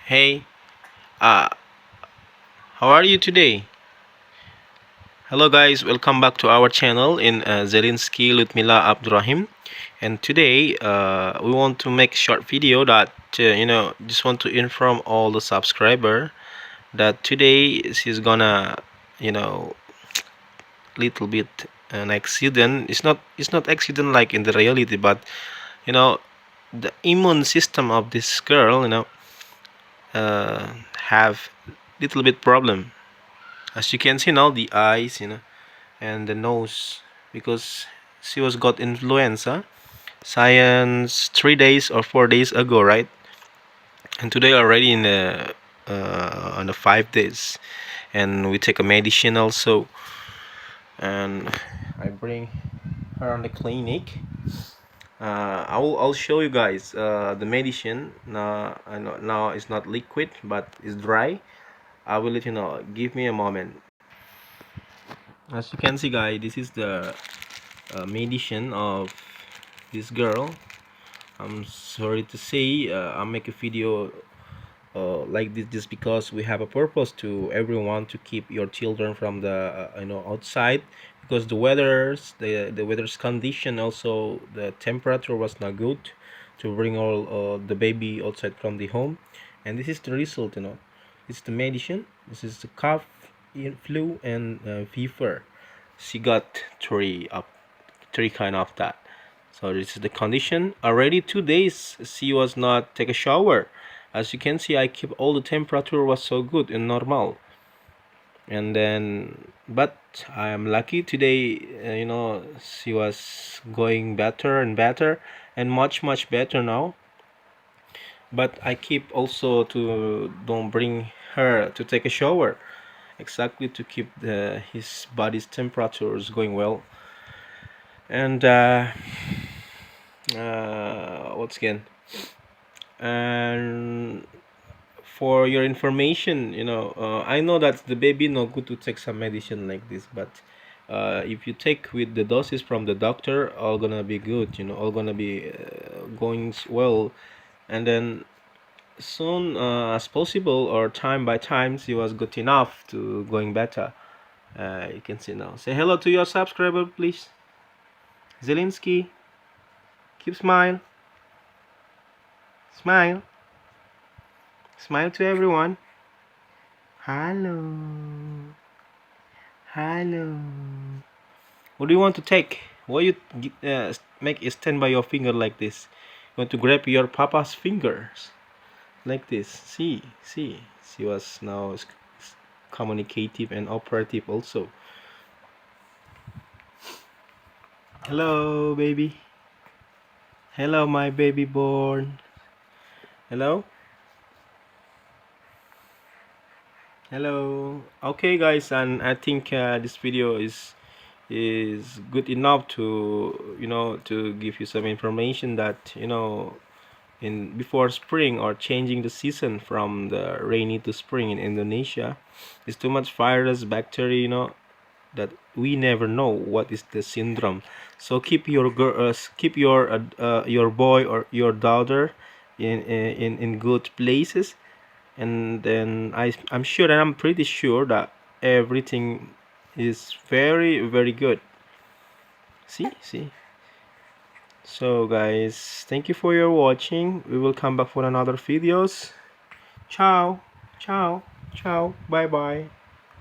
Hey, uh, how are you today? Hello, guys. Welcome back to our channel in Zelinsky Lutmila Abdurrahim. And today, we want to make short video that just want to inform all the subscriber that today she's gonna you know little bit an accident. It's not accident like in the reality, but you know the immune system of this girl uh, have little bit problem. As you can see now, the eyes, and the nose, because she was got influenza. Science 3 days or 4 days ago, right? And today already in the on the 5 days, and we take a medicine also, and I bring her on the clinic. I'll show you guys the medicine. Now it's not liquid, but it's dry. I will let you know. Give me a moment. As you can see, guys, this is the medicine of this girl. I'm sorry to say, I'll make a video like this just because we have a purpose to everyone to keep your children from the outside, because the weather's condition, also the temperature was not good to bring all the baby outside from the home. And this is the result. It's the medicine. This is the cough, flu, and fever. She got three kind of that. So this is the condition. Already 2 days she was not take a shower. As you can see, I keep all the temperature was so good and normal. And then, but I am lucky today. She was going better and better, and much better now. But I keep also to don't bring her to take a shower, exactly to keep his body's temperatures going well. And what's again? And for your information, I know that the baby no good to take some medicine like this, but if you take with the doses from the doctor, all gonna be good. All gonna be going well. And then soon as possible, or time by time, she was good enough to going better. You can see now. Say hello to your subscriber, please. Zelinsky, keep smile. Smile. Smile to everyone. Hello. Hello. What do you want to take? Why you make a stand by your finger like this? You want to grab your papa's fingers like this? See. She was now communicative and operative also. Hello, baby. Hello, my baby born. Hello. Hello. Okay, guys, and I think this video is good enough to to give you some information that in before spring, or changing the season from the rainy to spring in Indonesia, is too much virus, bacteria, that we never know what is the syndrome. So keep your keep your boy or your daughter in good places. And then I'm sure, and I'm pretty sure that everything is very good. See. So guys, thank you for your watching. We will come back for another videos. Ciao. Ciao. Ciao. Bye bye.